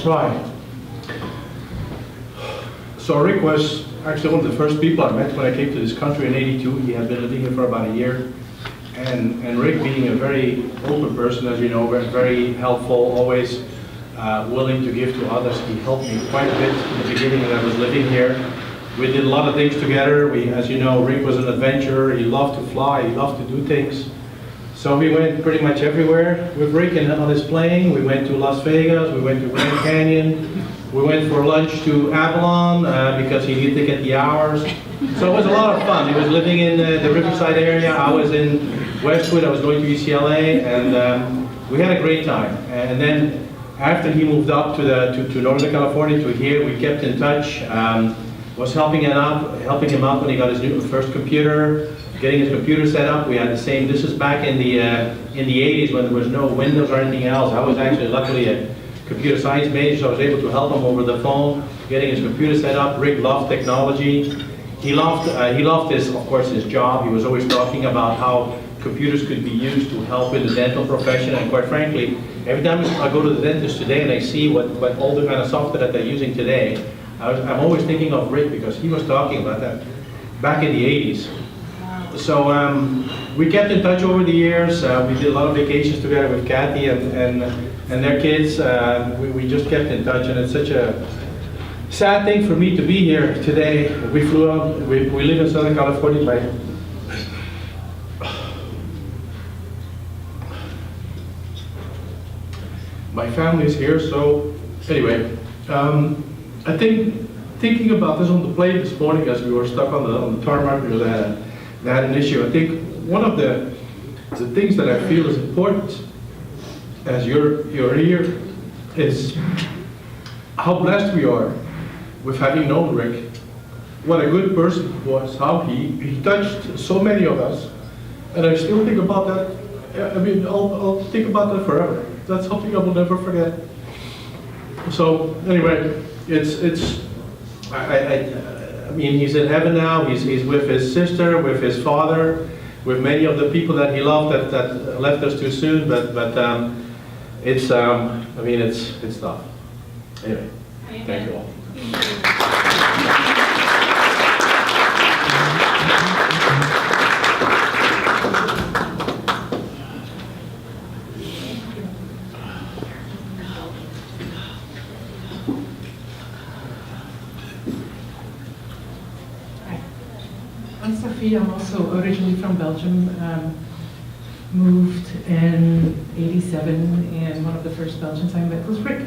try. So Rik was actually one of the first people I met when I came to this country in '82. He had been living here for about a year. And Rik, being a very open person, as you know, very helpful, always willing to give to others. He helped me quite a bit in the beginning when I was living here. We did a lot of things together. As you know, Rik was an adventurer. He loved to fly. He loved to do things. So we went pretty much everywhere with Rik on his plane. We went to Las Vegas. We went to Grand Canyon. We went for lunch to Avalon because he needed to get the hours. So it was a lot of fun. He was living in the Riverside area. I was in Westwood. I was going to UCLA, and we had a great time. And then after he moved up to Northern California, to here, we kept in touch. Was helping him out when he got his first computer, getting his computer set up. We had the same. This is back in the 80s when there was no Windows or anything else. I was actually luckily a computer science major, so I was able to help him over the phone, getting his computer set up. Rik loved technology. He loved his, of course, his job. He was always talking about how computers could be used to help in the dental profession, and quite frankly, every time I go to the dentist today and I see what all the kind of software that they're using today, I'm always thinking of Rik because he was talking about that back in the 80s. So we kept in touch over the years. We did a lot of vacations together with Kathy and their kids. We just kept in touch, and it's such a sad thing for me to be here today. We flew out, we live in Southern California. My family's here, so anyway, I think thinking about this on the plane this morning as we were stuck on the tarmac because they had an issue. I think one of the things that I feel is important as you're here is how blessed we are with having known Rik. What a good person he was, how he touched so many of us, and I still think about that. I mean, I'll think about that forever. That's something I will never forget. So anyway, I mean, he's in heaven now. He's with his sister, with his father, with many of the people that he loved that left us too soon. But it's I mean, it's tough. Anyway, thank you all. I'm Sophie. I'm also originally from Belgium. Moved in '87, and one of the first Belgians I met was Rik.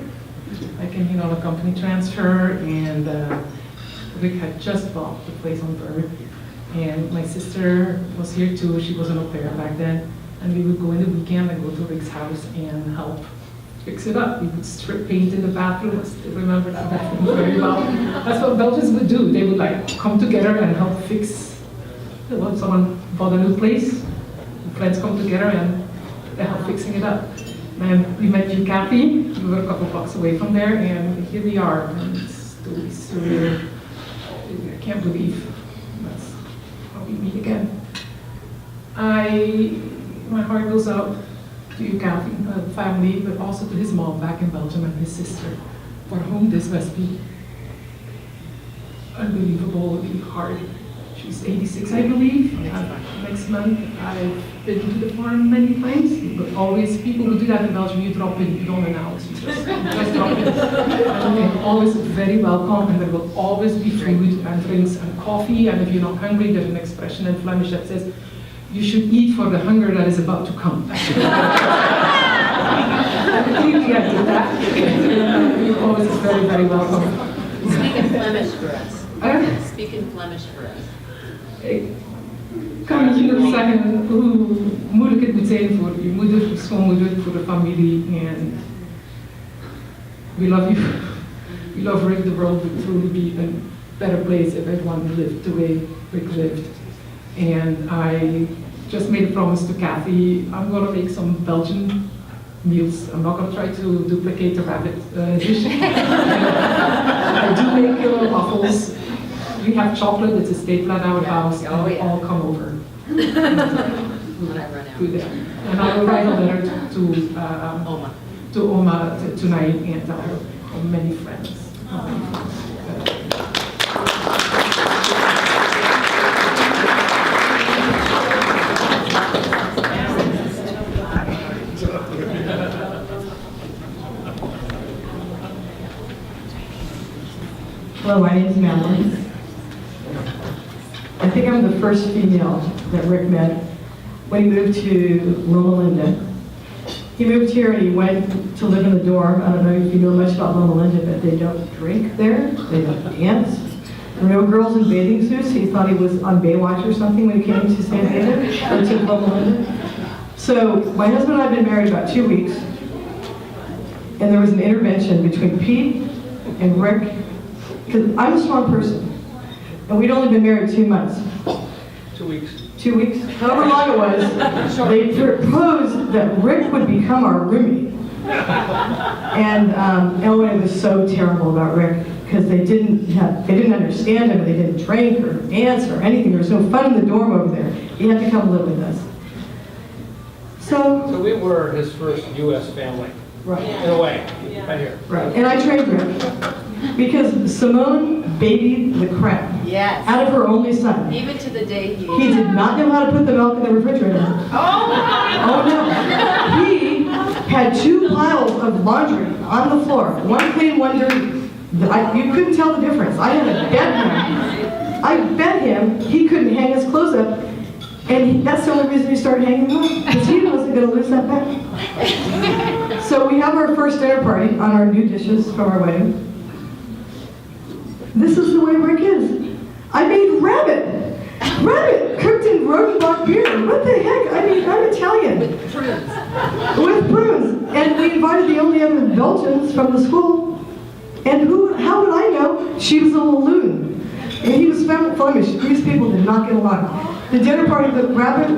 I came on a company transfer, and Rik had just bought the place on Bird. And my sister was here too. She was an au pair back then. And we would go in the weekend and go to Rik's house and help fix it up. We would strip paint in the bathroom. I still remember that bathroom very well. That's what Belgians would do. They would come together and help fix. When someone bought a new place, friends come together and they help fixing it up. And we met you, Kathy. We were a couple blocks away from there, and here we are. And it's totally surreal. I can't believe that's how we meet again. My heart goes out to you, Kathy, family, but also to his mom back in Belgium and his sister, for whom this must be unbelievably hard. She's 86, I believe, next month. I've been to the farm many times, but always, people who do that in Belgium, you drop in, you don't announce, you just drop in. And they're always very welcome, and there will always be food and drinks and coffee, and if you're not hungry, there's an expression in Flemish that says, you should eat for the hunger that is about to come. I completely get to that. You're always very, very welcome. Speak in Flemish for us. Speak in Flemish for us. Ik kan natuurlijk zeggen hoe moeilijk het moet zijn voor je moeder, je schoonmoeder, voor de familie. And we love you. We love Rik. The world would truly be a better place if everyone lived the way Rik lived. And I just made a promise to Kathy. I'm going to make some Belgian meals. I'm not going to try to duplicate the rabbit dish. I do make waffles. We have chocolate, it's a staple at our house, and we all come over. When I run out. And I will write a letter to Oma tonight and tell her many friends. Hello, my name is Madeline. I think I'm the first female that Rik met when he moved to Loma Linda. He moved here and he went to live in the dorm. I don't know if you know much about Loma Linda, but they don't drink there. They don't dance. There were no girls in bathing suits. He thought he was on Baywatch or something when he came to San Diego, or to Loma Linda. So my husband and I have been married about 2 weeks, and there was an intervention between Pete and Rik, because I'm a strong person, and we'd only been married 2 months. 2 weeks. 2 weeks, however long it was, they proposed that Rik would become our roomie. And Ellen was so terrible about Rik because they didn't understand him, they didn't drink or dance or anything. There was no fun in the dorm over there. He had to come live with us. So we were his first U.S. family, Right. in a way, right here. Right, and I trained Rik because Simone babied the crap Yes. out of her only son. Even to the day he. He did not know how to put the milk in the refrigerator. Oh no. He had 2 piles of laundry on the floor, one clean, one dirty. You couldn't tell the difference. I had to bed him. I bet him he couldn't hang his clothes up, and that's the only reason he started hanging them up, because he wasn't going to lose that bet. So we have our first dinner party on our new dishes from our wedding. This is the way Rik is. I made rabbit cooked in Rodenbach beer. What the heck? I mean, I'm Italian. With prunes. With prunes. And we invited the only other Belgians from the school. And how would I know? She was a loon. And he was Flemish. These people did not get along. The dinner party, the rabbit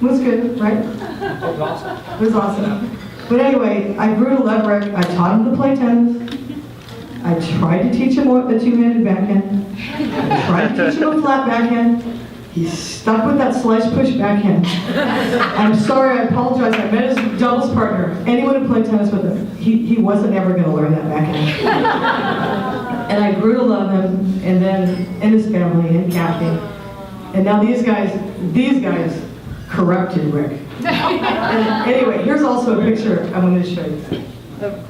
was good, right? That was awesome. It was awesome. But anyway, I grew to love Rik. I taught him to play tennis. I tried to teach him a two-handed backhand. I tried to teach him a flat backhand. He's stuck with that slice push backhand. I'm sorry, I apologize. I met his doubles partner. Anyone who played tennis with him, he wasn't ever going to learn that backhand. And I grew to love him, and then his family, and Kathy. And now these guys corrupted Rik. And anyway, here's also a picture I wanted to show you. Of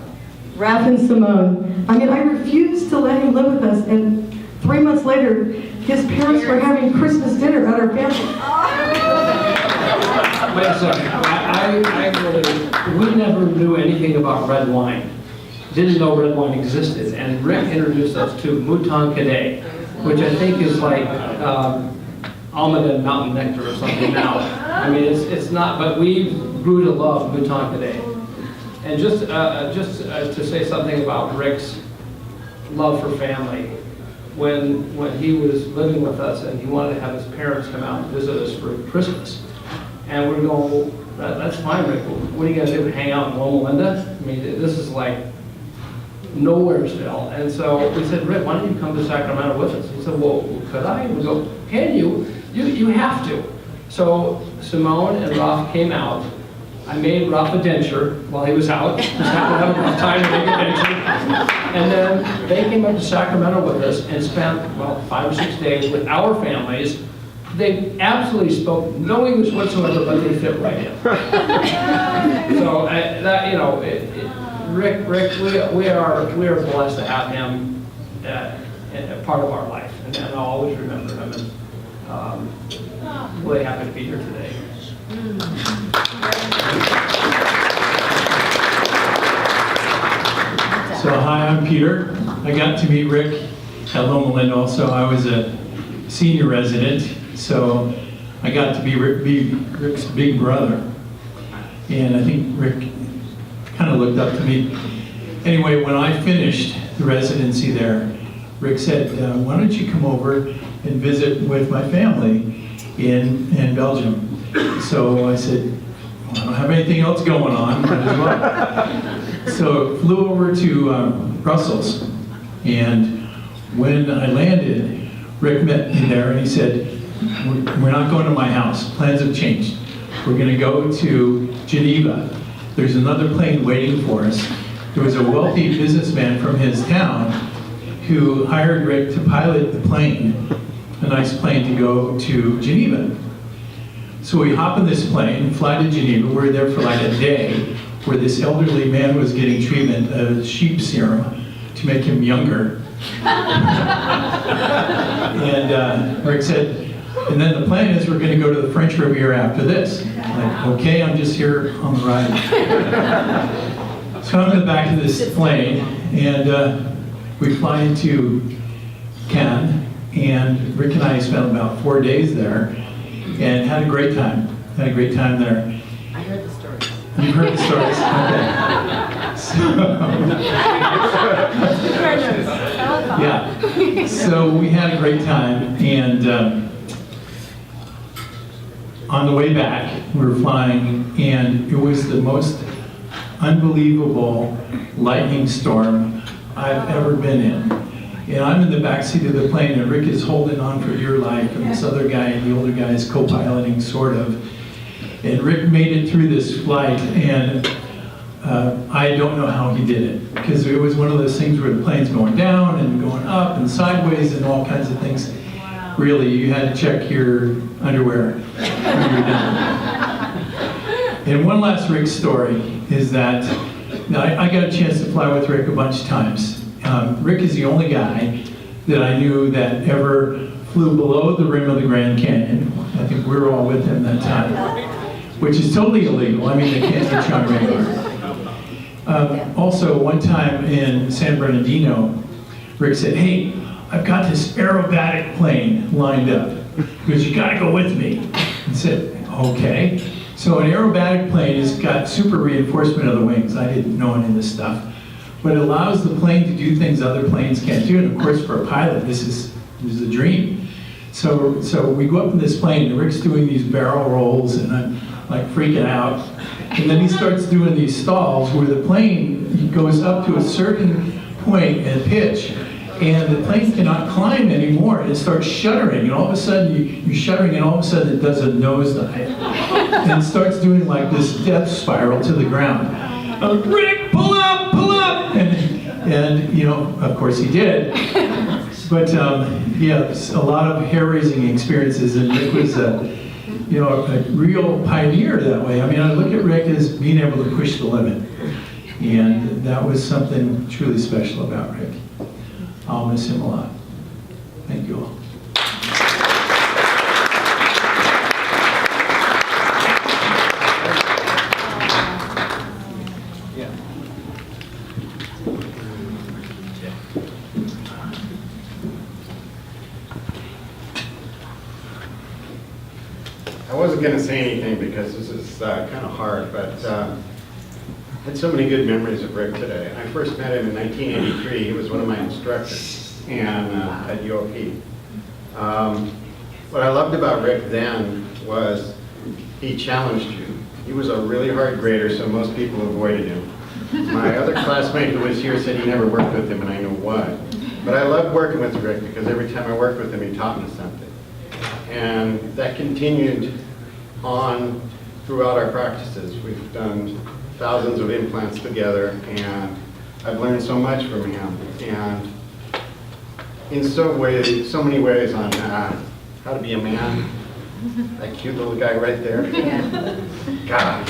Raph and Simone. I mean, I refused to let him live with us, and 3 months later, his parents were having Christmas dinner at our family. Wait a second. We never knew anything about red wine. Didn't know red wine existed. And Rik introduced us to Mouton Cadet, which I think is like Almaden Mountain Nectar or something now. I mean, it's not, but we grew to love Mouton Cadet. And just to say something about Rik's love for family, when he was living with us and he wanted to have his parents come out and visit us for Christmas, and we're going, that's fine, Rik. What are you going to do? Hang out in Loma Linda? I mean, this is like nowheresville. And so we said, Rik, why don't you come to Sacramento with us? He said, well, could I? And we go, can you? You have to. So Simone and Ralph came out. I made Ralph a denture while he was out. Just happened to have enough time to make a denture. And then they came up to Sacramento with us and spent, 5 or 6 days with our families. They absolutely spoke no English whatsoever, but they fit right in. So Rik, we are blessed to have him a part of our life, and I'll always remember him. And really happy to be here today. So hi, I'm Peter. I got to meet Rik at Loma Linda also. I was a senior resident, so I got to be Rik's big brother. And I think Rik kind of looked up to me. Anyway, when I finished the residency there, Rik said, why don't you come over and visit with my family in Belgium? So I said, well, I don't have anything else going on. Might as well. So flew over to Brussels, and when I landed, Rik met me there and he said, we're not going to my house. Plans have changed. We're going to go to Geneva. There's another plane waiting for us. there was a wealthy businessman from his town who hired Rik to pilot the plane, a nice plane to go to Geneva. So we hop in this plane, fly to Geneva. We're there for like a day, where this elderly man was getting treatment of sheep serum to make him younger. And Rik said, and then the plan is we're going to go to the French Riviera after this. I'm like, okay, I'm just here on the ride. So I'm in the back of this plane, and we fly into Cannes, and Rik and I spent about 4 days there, and had a great time. Had a great time there. I heard the stories. You've heard the stories, okay. Yeah, so we had a great time, and on the way back, we were flying, and it was the most unbelievable lightning storm I've ever been in. And I'm in the back seat of the plane, and Rik is holding on for dear life, and this other guy, and the older guy, is co-piloting, sort of. And Rik made it through this flight, and I don't know how he did it, because it was one of those things where the plane's going down and going up and sideways and all kinds of things. Wow. Really, you had to check your underwear when you were done. And one last Rik story is that I got a chance to fly with Rik a bunch of times. Rik is the only guy that I knew that ever flew below the rim of the Grand Canyon. I think we were all with him that time, which is totally illegal. I mean, they can't get you on radar. Also, one time in San Bernardino, Rik said, hey, I've got this aerobatic plane lined up. He goes, you gotta go with me. I said, okay. So an aerobatic plane has got super reinforcement of the wings. I didn't know any of this stuff. But it allows the plane to do things other planes can't do. And of course, for a pilot, this is a dream. So we go up in this plane, and Rik's doing these barrel rolls, and I'm like freaking out. And then he starts doing these stalls where the plane goes up to a certain point and pitch, and the plane cannot climb anymore, and it starts shuddering, and all of a sudden you're shuddering, and all of a sudden it does a nosedive, and it starts doing like this death spiral to the ground. Rik, pull up, and you know, of course he did. But yeah, a lot of hair-raising experiences, and Rik was a real pioneer that way. I mean, I look at Rik as being able to push the limit, and that was something truly special about Rik. I'll miss him a lot. Thank you all. I wasn't going to say anything because this is kind of hard, but I had so many good memories of Rik today. I first met him in 1983. He was one of my instructors at UOP. What I loved about Rik then was he challenged you. He was a really hard grader, so most people avoided him. My other classmate who was here said he never worked with him, and I know why. But I loved working with Rik because every time I worked with him, he taught me something. And that continued on throughout our practices. We've done thousands of implants together, and I've learned so much from him. And in so many ways on how to be a man. That cute little guy right there. God.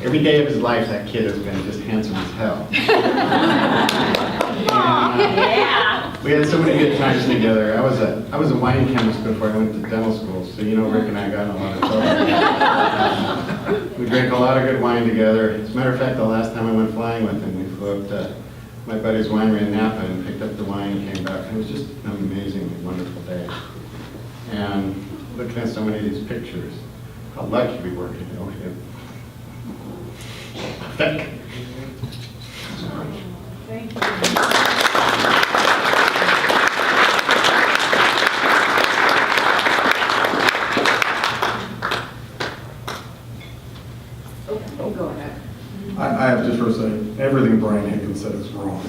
Every day of his life, that kid has been just handsome as hell. And, we had so many good times together. I was a wine chemist before I went to dental school, so you know Rik and I got in a lot of trouble. We drank a lot of good wine together. As a matter of fact, the last time I went flying with him, we flew up to my buddy's winery in Napa and picked up the wine and came back. It was just an amazingly wonderful day. And looking at so many of these pictures, how lucky we were to know him. Thank you. Thank you. I have just to say, everything Brian Higgins said is wrong.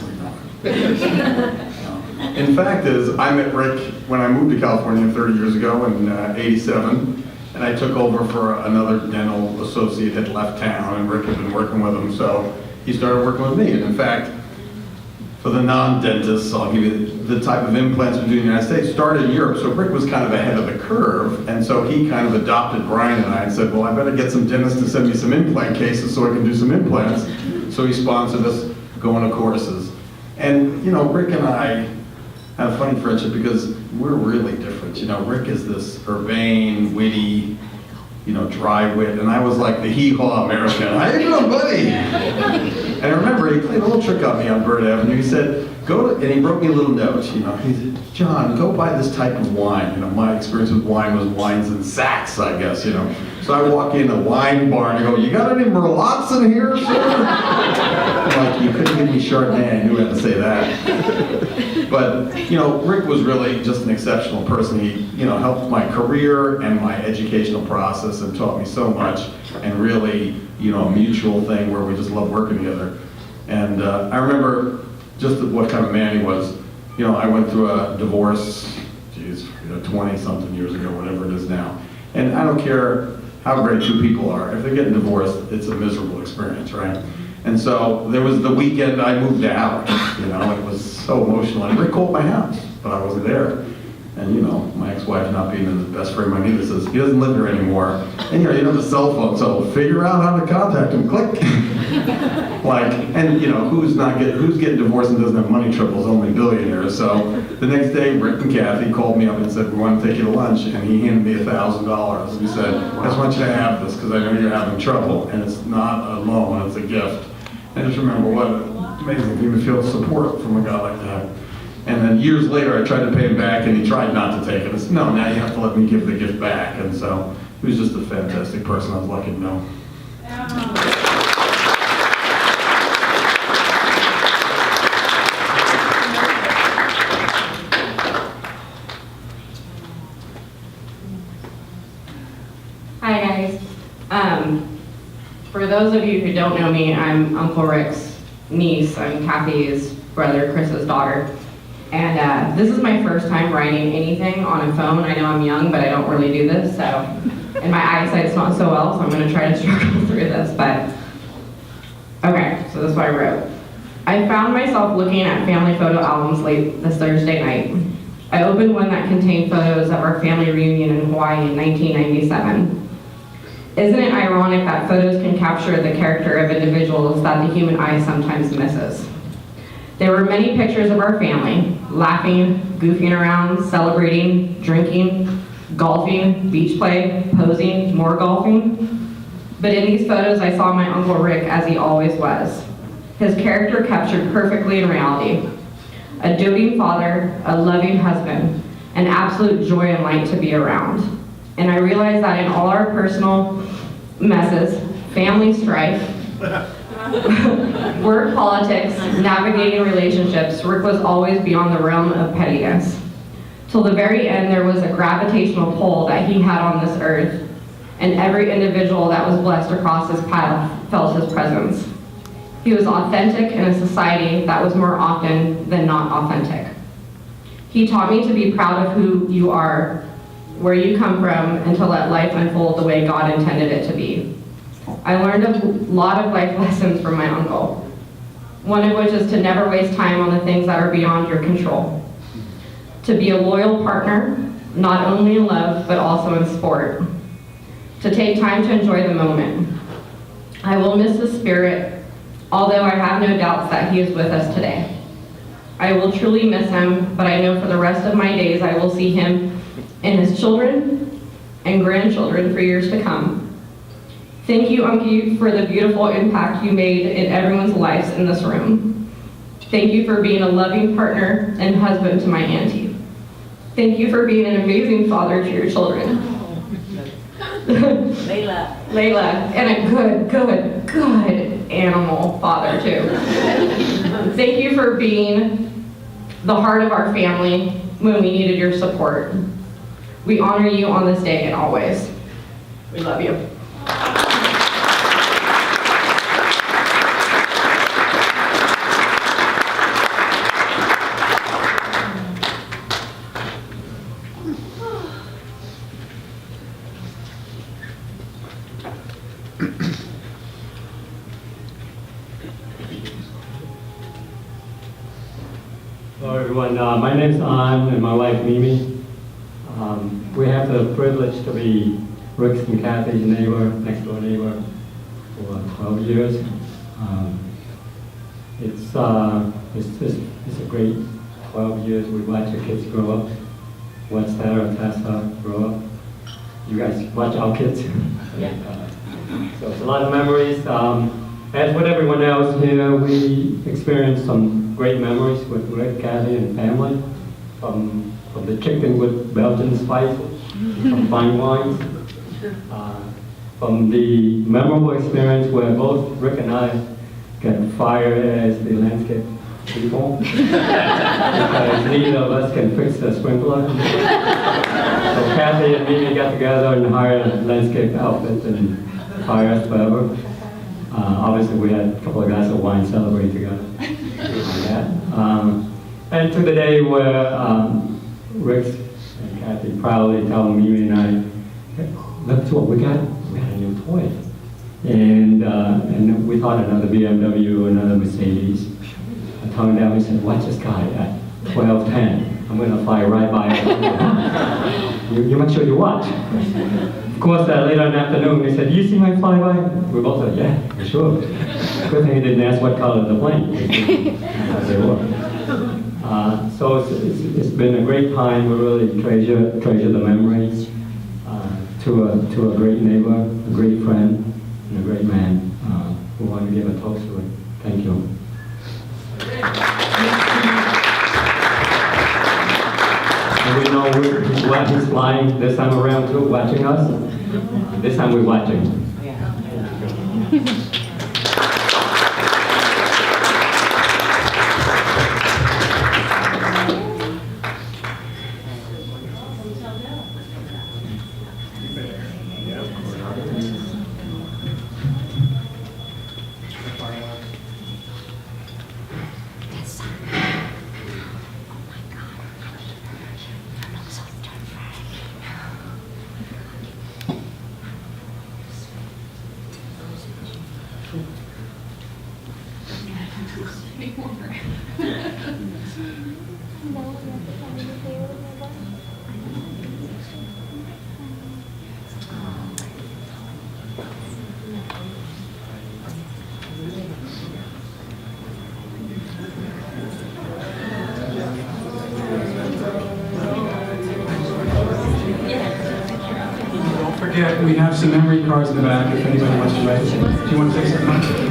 In fact is, I met Rik when I moved to California 30 years ago in '87, and I took over for another dental associate had left town, and Rik had been working with him. So he started working with me. And in fact, for the non-dentists, I'll give you the type of implants we do in the United States, started in Europe, so Rick was kind of ahead of the curve, and so he kind of adopted Brian and I and said, well, I better get some dentists to send me some implant cases so I can do some implants. So he sponsored us going to courses. And, you know, Rick and I have a funny friendship because we're really different. You know, Rick is this urbane, witty, you know, dry wit, and I was like the hee-haw American. How you doing, buddy? And I remember he played a little trick on me on Bird Avenue. He said, and he wrote me a little note, you know. He said, John, go buy this type of wine. You know, my experience with wine was wines in sacks, I guess, you know. So I walk in a wine bar and I go, you got any Merlots in here, sir? I'm like, you couldn't give me Chardonnay. I knew how to say that. But, you know, Rick was really just an exceptional person. He, you know, helped my career and my educational process and taught me so much, and really, you know, a mutual thing where we just love working together. And I remember just what kind of man he was. You know, I went through a divorce, 20-something years ago, whatever it is now. And I don't care how great two people are. If they're getting divorced, it's a miserable experience, right? And so there was the weekend I moved out, you know, it was so emotional. And Rick called my house, but I wasn't there. And, you know, my ex-wife, not being in the best frame of mind, says, he doesn't live here anymore. And, you know, you have a cell phone, so figure out how to contact him, click. Like, and, you know, who's getting divorced and doesn't have money troubles? Only billionaires. So the next day, Rick and Kathy called me up and said, we want to take you to lunch. And he handed me $1,000. He said, I just want you to have this because I know you're having trouble. And it's not a loan, it's a gift. I just remember what amazing thing to feel support from a guy like that. And then years later, I tried to pay him back, and he tried not to take it. I said, no, now you have to let me give the gift back. And so he was just a fantastic person. I was lucky to know. Hi guys. For those of you who don't know me, I'm Uncle Rick's niece. I'm Kathy's brother, Chris's daughter. And this is my first time writing anything on a phone. I know I'm young, but I don't really do this, so, and my eyesight's not so well, so I'm gonna try to struggle through this, but, okay, so this is what I wrote. I found myself looking at family photo albums late this Thursday night. I opened one that contained photos of our family reunion in Hawaii in 1997. Isn't it ironic that photos can capture the character of individuals that the human eye sometimes misses? There were many pictures of our family, laughing, goofing around, celebrating, drinking, golfing, beach play, posing, more golfing. But in these photos, I saw my Uncle Rick as he always was. His character captured perfectly in reality. A doting father, a loving husband, an absolute joy and light to be around. And I realized that in all our personal messes, family strife, work politics, navigating relationships, Rick was always beyond the realm of pettiness. Till the very end, there was a gravitational pull that he had on this earth, and every individual that was blessed across his path felt his presence. He was authentic in a society that was more often than not authentic. He taught me to be proud of who you are, where you come from, and to let life unfold the way God intended it to be. I learned a lot of life lessons from my uncle, one of which is to never waste time on the things that are beyond your control. To be a loyal partner, not only in love, but also in sport. To take time to enjoy the moment. I will miss his spirit, although I have no doubts that he is with us today. I will truly miss him, but I know for the rest of my days I will see him and his children and grandchildren for years to come. Thank you, Uncle, for the beautiful impact you made in everyone's lives in this room. Thank you for being a loving partner and husband to my auntie. Thank you for being an amazing father to your children. Layla, and a good animal father too. Thank you for being the heart of our family when we needed your support. We honor you on this day and always. We love you. Hello, everyone. My name's An, and my wife Mimi. We have the privilege to be Rick's and Kathy's neighbor, next door neighbor, for 12 years. It's a great 12 years. We watch the kids grow up. Watch Sarah, Tessa grow up. You guys watch our kids. Yeah. So it's a lot of memories. As with everyone else here, we experienced some great memories with Rick, Kathy, and family. From the chicken with Belgian spices, some fine wines. From the memorable experience where both Rick and I got fired as the landscape people. Because neither of us can fix the sprinkler. So Kathy and Mimi got together and hired landscape outfits and fired us forever. Obviously, we had a couple of guys of wine celebrate together. And to the day where Rick and Kathy proudly tell Mimi and I, look to what we got a new toy. And we thought another BMW, another Mercedes. I told him down, we said, watch this guy at 12:10. I'm going to fly right by him. You make sure you watch. Of course, later in the afternoon, they said, you see my flyby? We both said, yeah, for sure. Good thing he didn't ask what color the plane. They were. So it's been a great time. We really treasure the memories. To a great neighbor, a great friend, and a great man. We want to give a toast to it. Thank you. And we know he's flying this time around too, watching us. This time we're watching. We have some memory cards in the back if anybody wants to write. Do you want to say something?